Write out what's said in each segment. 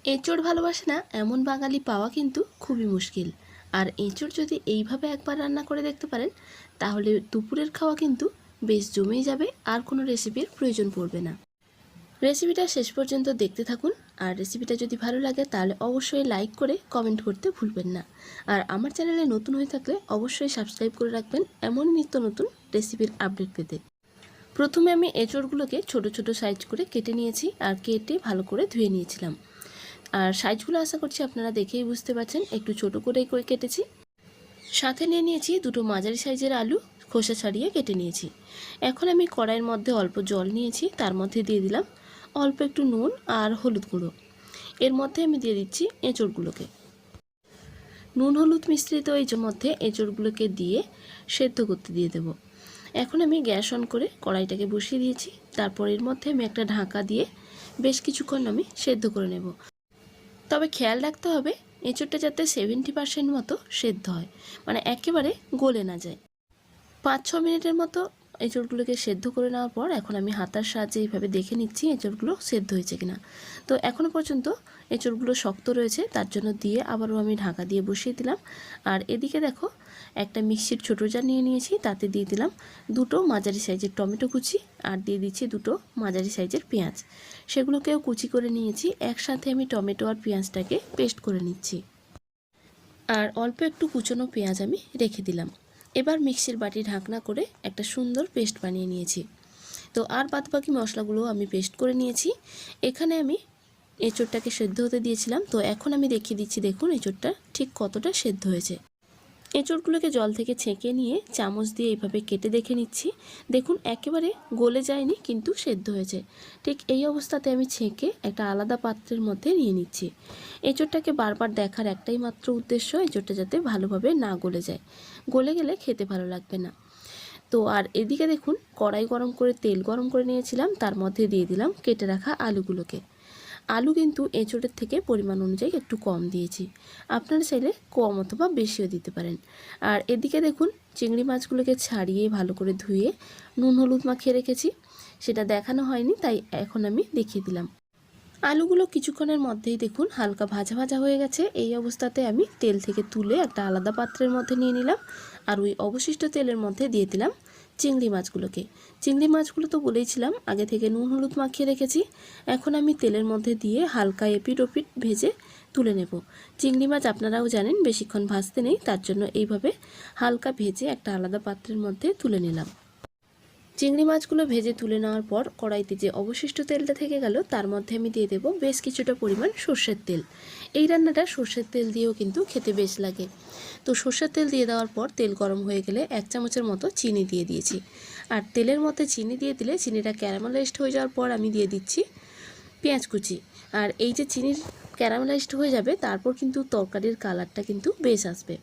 এঁচোড় ভালোবাসে না এমন বাঙালি পাওয়া কিন্তু খুবই মুশকিল। আর এঁচোড় যদি এইভাবে একবার রান্না করে দেখতে পারেন, তাহলে দুপুরের খাওয়া কিন্তু বেশ জমেই যাবে, আর কোনো রেসিপির প্রয়োজন পড়বে না। রেসিপিটা শেষ পর্যন্ত দেখতে থাকুন। আর রেসিপিটা যদি ভালো লাগে তাহলে অবশ্যই লাইক করে কমেন্ট করতে ভুলবেন না। আর আমার চ্যানেলে নতুন হয়ে থাকলে অবশ্যই সাবস্ক্রাইব করে রাখবেন এমন নিত্য নতুন রেসিপির আপডেট পেতে। প্রথমে আমি এঁচোড়গুলোকে ছোট ছোট সাইজ করে কেটে নিয়েছি, আর কেটে ভালো করে ধুয়ে নিয়েছিলাম। আর সাইজগুলো আশা করছি আপনারা দেখেই বুঝতে পারছেন, একটু ছোট করেই করে কেটেছি। সাথে নিয়ে নিয়েছি দুটো মাঝারি সাইজের আলু, খোসা ছাড়িয়ে কেটে নিয়েছি। এখন আমি কড়াইয়ের মধ্যে অল্প জল নিয়েছি, তার মধ্যে দিয়ে দিলাম অল্প একটু নুন আর হলুদ গুঁড়ো। এর মধ্যে আমি দিয়ে দিচ্ছি এঁচোড়গুলোকে। নুন হলুদ মিশ্রিত এই মধ্যে এঁচোড়গুলোকে দিয়ে সেদ্ধ করতে দিয়ে দেব। এখন আমি গ্যাস অন করে কড়াইটাকে বসিয়ে দিয়েছি। তারপর এর মধ্যে আমি একটা ঢাকা দিয়ে বেশ কিছুক্ষণ আমি সেদ্ধ করে নেব। তবে খেয়াল রাখতে হবে এঁচোড়টা যাতে 70% মতো সেদ্ধ হয়, মানে একেবারে গলে না যায়। 5-6 মিনিটের মতো এঁচোড়গুলোকে সেদ্ধ করে নেওয়ার পর এখন আমি হাতার সাহায্যে এইভাবে দেখে নিচ্ছি এঁচোড়গুলো সেদ্ধ হয়েছে কিনা। তো এখনও পর্যন্ত এঁচোড়গুলো শক্ত রয়েছে, তার জন্য দিয়ে আবারও আমি ঢাকা দিয়ে বসিয়ে দিলাম। আর এদিকে দেখো, একটা মিক্সির ছোটো জার নিয়ে নিয়েছি, তাতে দিয়ে দিলাম দুটো মাঝারি সাইজের টমেটো কুচি, আর দিয়ে দিচ্ছি দুটো মাঝারি সাইজের পেঁয়াজ। সেগুলোকেও কুচি করে নিয়েছি। একসাথে আমি টমেটো আর পেঁয়াজটাকে পেস্ট করে নিচ্ছি। আর অল্প একটু কুচনো পেঁয়াজ আমি রেখে দিলাম। এবার মিক্সির বাটি ঢাকনা করে একটা সুন্দর পেস্ট বানিয়ে নিয়েছি। তো আর বাদবাকি মশলাগুলো আমি পেস্ট করে নিয়েছি। এখানে আমি এঁচোড়টাকে সেদ্ধ হতে দিয়েছিলাম। তো এখন আমি দেখিয়ে দিচ্ছি, দেখুন এঁচোড়টা ঠিক কতটা সেদ্ধ হয়েছে। এঁচোড়গুলোকে জল থেকে ছেঁকে নিয়ে চামচ দিয়ে এইভাবে কেটে দেখে নিচ্ছি। দেখুন একেবারে গলে যায়নি, কিন্তু সেদ্ধ হয়েছে। ঠিক এই অবস্থাতে আমি ছেঁকে একটা আলাদা পাত্রের মধ্যে নিয়ে নিচ্ছি। এঁচোড়টাকে বারবার দেখার একটাই মাত্র উদ্দেশ্য, এঁচোড়টা যাতে ভালোভাবে না গলে যায়। গলে গেলে খেতে ভালো লাগবে না। তো আর এদিকে দেখুন, কড়াই গরম করে তেল গরম করে নিয়েছিলাম, তার মধ্যে দিয়ে দিলাম কেটে রাখা আলুগুলোকে। আলু কিন্তু এঁচোড়ের থেকে পরিমাণ অনুযায়ী একটু কম দিয়েছি, আপনারা চাইলে কম অথবা বেশিও দিতে পারেন। আর এদিকে দেখুন, চিংড়ি মাছগুলোকে ছাড়িয়ে ভালো করে ধুয়ে নুন হলুদ মাখিয়ে রেখেছি। সেটা দেখানো হয়নি, তাই এখন আমি দেখিয়ে দিলাম। আলুগুলো কিছুক্ষণের মধ্যেই দেখুন হালকা ভাজা ভাজা হয়ে গেছে। এই অবস্থাতে আমি তেল থেকে তুলে একটা আলাদা পাত্রের মধ্যে নিয়ে নিলাম। আর ওই অবশিষ্ট তেলের মধ্যে দিয়ে দিলাম চিংড়ি মাছগুলোকে। চিংড়ি মাছগুলো তো বলেইছিলাম আগে থেকে নুন হলুদ মাখিয়ে রেখেছি। এখন আমি তেলের মধ্যে দিয়ে হালকা এপিট ওপিট ভেজে তুলে নেব। চিংড়ি মাছ আপনারাও জানেন বেশিক্ষণ ভাজতে নেই, তার জন্য এইভাবে হালকা ভেজে একটা আলাদা পাত্রের মধ্যে তুলে নিলাম। চিংড়ি মাছগুলো ভেজে তুলে নেওয়ার পর কড়াইতে যে অবশিষ্ট তেলটা থেকে গেল, তার মধ্যে আমি দিয়ে দেব বেশ কিছুটা পরিমাণ সর্ষের তেল। এই রান্নাটা সর্ষের তেল দিয়েও কিন্তু খেতে বেশ লাগে। তো সর্ষের তেল দিয়ে দেওয়ার পর তেল গরম হয়ে গেলে 1 চামচের মতো চিনি দিয়ে দিয়েছি। আর তেলের মধ্যে চিনি দিয়ে দিলে চিনিটা ক্যারামেলাইজড হয়ে যাওয়ার পর আমি দিয়ে দিচ্ছি পেঁয়াজ কুচি। আর এই যে চিনির ক্যারামেলাইজড হয়ে যাবে, তারপর কিন্তু তরকারির কালারটা কিন্তু বেশ আসবে।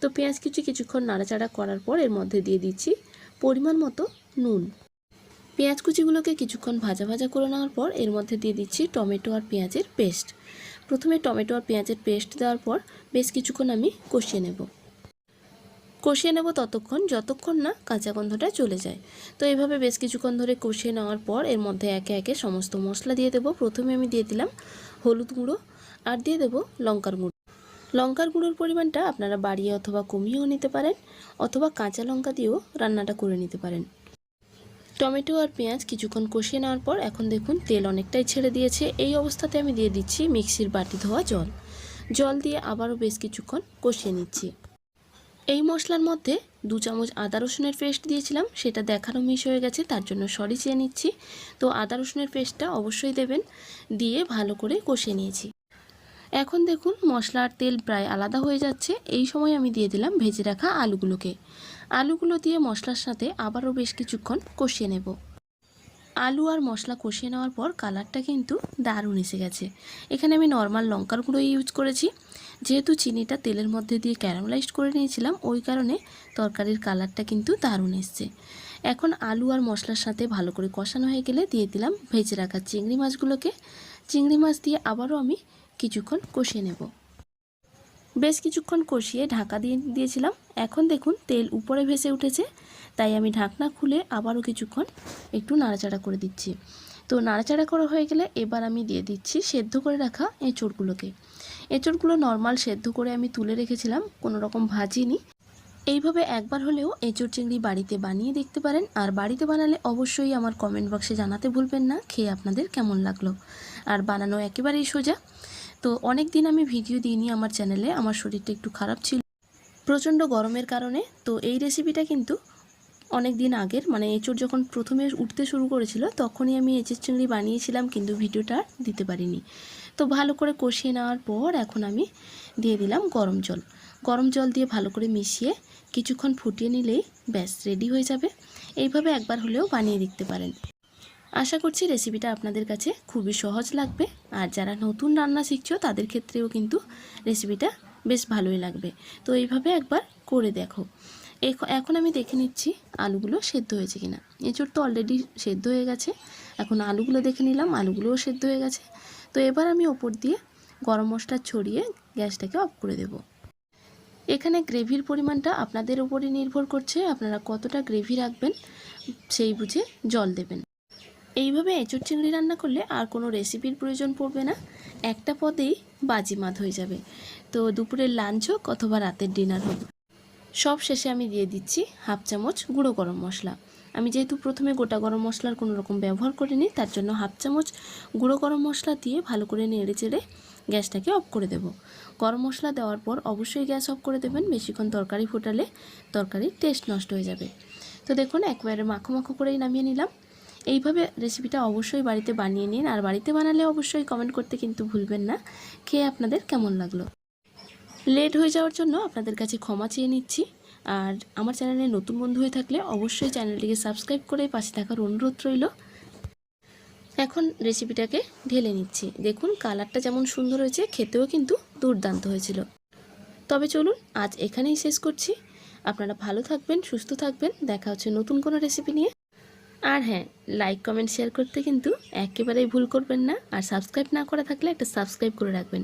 তো পেঁয়াজ কুচি কিছুক্ষণ নাড়াচাড়া করার পর এর মধ্যে দিয়ে দিচ্ছি পরিমাণ মতো নুন। পেঁয়াজ কুচিগুলোকে কিছুক্ষণ ভাজা ভাজা করে নেওয়ার পর এর মধ্যে দিয়ে দিচ্ছি টমেটো আর পেঁয়াজের পেস্ট। প্রথমে টমেটো আর পেঁয়াজের পেস্ট দেওয়ার পর বেশ কিছুক্ষণ আমি কষিয়ে নেব ততক্ষণ যতক্ষণ না কাঁচা গন্ধটা চলে যায়। তো এইভাবে বেশ কিছুক্ষণ ধরে কষিয়ে নেওয়ার পর এর মধ্যে একে একে সমস্ত মশলা দিয়ে দেব। প্রথমে আমি দিয়ে দিলাম হলুদ গুঁড়ো, আর দিয়ে দেব লঙ্কার গুঁড়ো। লঙ্কার গুঁড়োর পরিমাণটা আপনারা বাড়িয়ে অথবা কমিয়েও নিতে পারেন, অথবা কাঁচা লঙ্কা দিয়েও রান্নাটা করে নিতে পারেন। টমেটো আর পেঁয়াজ কিছুক্ষণ কষিয়ে নেওয়ার পর এখন দেখুন তেল অনেকটাই ছেড়ে দিয়েছে। এই অবস্থাতে আমি দিয়ে দিচ্ছি মিক্সির বাটি ধোয়া জল দিয়ে আবারও বেশ কিছুক্ষণ কষিয়ে নিচ্ছি। এই মশলার মধ্যে 2 চামচ আদা রসুনের পেস্ট দিয়েছিলাম, সেটা দেখানো মিস হয়ে গেছে, তার জন্য সরি চেয়ে নিচ্ছি। তো আদা রসুনের পেস্টটা অবশ্যই দেবেন। দিয়ে ভালো করে কষিয়ে নিয়েছি। এখন দেখুন মশলা আর তেল প্রায় আলাদা হয়ে যাচ্ছে। এই সময় আমি দিয়ে দিলাম ভেজে রাখা আলুগুলোকে। আলুগুলো দিয়ে মশলার সাথে আবারও বেশ কিছুক্ষণ কষিয়ে নেব। আলু আর মশলা কষিয়ে নেওয়ার পর কালারটা কিন্তু দারুণ এসে গেছে। এখানে আমি নর্মাল লঙ্কার গুঁড়ো ইউজ করেছি, যেহেতু চিনিটা তেলের মধ্যে দিয়ে ক্যারামেলাইজড করে নিয়েছিলাম, ওই কারণে তরকারির কালারটা কিন্তু দারুণ এসছে। এখন আলু আর মশলার সাথে ভালো করে কষানো হয়ে গেলে দিয়ে দিলাম ভেজে রাখা চিংড়ি মাছগুলোকে। চিংড়ি মাছ দিয়ে আবারও আমি কিছুক্ষণ কষিয়ে নেব। বেশ কিছুক্ষণ কষিয়ে ঢাকা দিয়ে দিয়েছিলাম। এখন দেখুন তেল উপরে ভেসে উঠেছে, তাই আমি ঢাকনা খুলে আবারও কিছুক্ষণ একটু নাড়াচাড়া করে দিচ্ছি। তো তো নাড়াচাড়া করা হয়ে গেলে এবার আমি দিয়ে দিচ্ছি সেদ্ধ করে রাখা এঁচড়গুলোকে। এঁচড়গুলো নর্মাল সেদ্ধ করে আমি তুলে রেখেছিলাম, কোনো রকম ভাজিনি। এইভাবে একবার হলেও এঁচড় চিংড়ি বাড়িতে বানিয়ে দেখতে পারেন। আর বাড়িতে বানালে অবশ্যই আমার কমেন্ট বক্সে জানাতে ভুলবেন না খেয়ে আপনাদের কেমন লাগলো। আর বানানো একেবারেই সোজা। তো অনেক দিন আমি ভিডিও দিইনি আমার চ্যানেলে, আমার শরীরটা একটু খারাপ ছিল প্রচণ্ড গরমের কারণে। তো এই রেসিপিটা কিন্তু অনেক দিন আগের, মানে এঁচড় যখন প্রথমে উঠতে শুরু করেছিল তখনই আমি এঁচড় চিংড়ি বানিয়েছিলাম, কিন্তু ভিডিওটা দিতে পারিনি। তো ভালো করে কষিয়ে নেওয়ার পর এখন আমি দিয়ে দিলাম গরম জল। গরম জল দিয়ে ভালো করে মিশিয়ে কিছুক্ষণ ফুটিয়ে নিলেই ব্যাস রেডি হয়ে যাবে। এইভাবে একবার হলেও বানিয়ে দেখতে পারেন। আশা করছি রেসিপিটা আপনাদের কাছে খুবই সহজ লাগবে। আর যারা নতুন রান্না শিখছো তাদের ক্ষেত্রেও কিন্তু রেসিপিটা বেশ ভালোই লাগবে। তো এইভাবে একবার করে দেখো। এখন আমি দেখে নিচ্ছি আলুগুলো সেদ্ধ হয়েছে কিনা। এঁচড় তো অলরেডি সেদ্ধ হয়ে গেছে। এখন আলুগুলো দেখে নিলাম, আলুগুলোও সেদ্ধ হয়ে গেছে। তো এবার আমি ওপর দিয়ে গরম মশলা ছড়িয়ে গ্যাসটাকে অফ করে দেব। এখানে গ্রেভির পরিমাণটা আপনাদের উপরে নির্ভর করছে, আপনারা কতটা গ্রেভি রাখবেন সেই বুঝে জল দেবেন। এইভাবে এঁচড় চিংড়ি রান্না করলে আর কোনো রেসিপির প্রয়োজন পড়বে না, একটা পদেই বাজিমাত হয়ে যাবে। তো দুপুরের লাঞ্চ হোক অথবা রাতের ডিনার হোক, সব শেষে আমি দিয়ে দিচ্ছি হাফ চামচ গুঁড়ো গরম মশলা। আমি যেহেতু প্রথমে গোটা গরম মশলার কোনো রকম ব্যবহার করিনি, তার জন্য হাফ চামচ গুঁড়ো গরম মশলা দিয়ে ভালো করে নেড়ে চেড়ে গ্যাসটাকে অফ করে দেব। গরম মশলা দেওয়ার পর অবশ্যই গ্যাস অফ করে দেবেন, বেশিক্ষণ তরকারি ফোটালে তরকারির টেস্ট নষ্ট হয়ে যাবে। তো দেখুন একবারে মাখো মাখো করেই নামিয়ে নিলাম। এইভাবে রেসিপিটা অবশ্যই বাড়িতে বানিয়ে নিন। আর বাড়িতে বানালে অবশ্যই কমেন্ট করতে কিন্তু ভুলবেন না খেয়ে আপনাদের কেমন লাগলো। লেট হয়ে যাওয়ার জন্য আপনাদের কাছে ক্ষমা চেয়ে নিচ্ছি। আর আমার চ্যানেলে নতুন বন্ধু হয়ে থাকলে অবশ্যই চ্যানেলটিকে সাবস্ক্রাইব করে পাশে থাকার অনুরোধ রইল। এখন রেসিপিটাকে ঢেলে নিচ্ছি। দেখুন কালারটা যেমন সুন্দর হয়েছে, খেতেও কিন্তু দুর্দান্ত হয়েছিল। তবে চলুন আজ এখানেই শেষ করছি। আপনারা ভালো থাকবেন, সুস্থ থাকবেন। দেখা হচ্ছে নতুন কোনো রেসিপি নিয়ে। আর হ্যাঁ, লাইক কমেন্ট শেয়ার করতে কিন্তু একেবারেই ভুল করবেন না। আর সাবস্ক্রাইব না করা থাকলে একটা সাবস্ক্রাইব করে রাখবেন।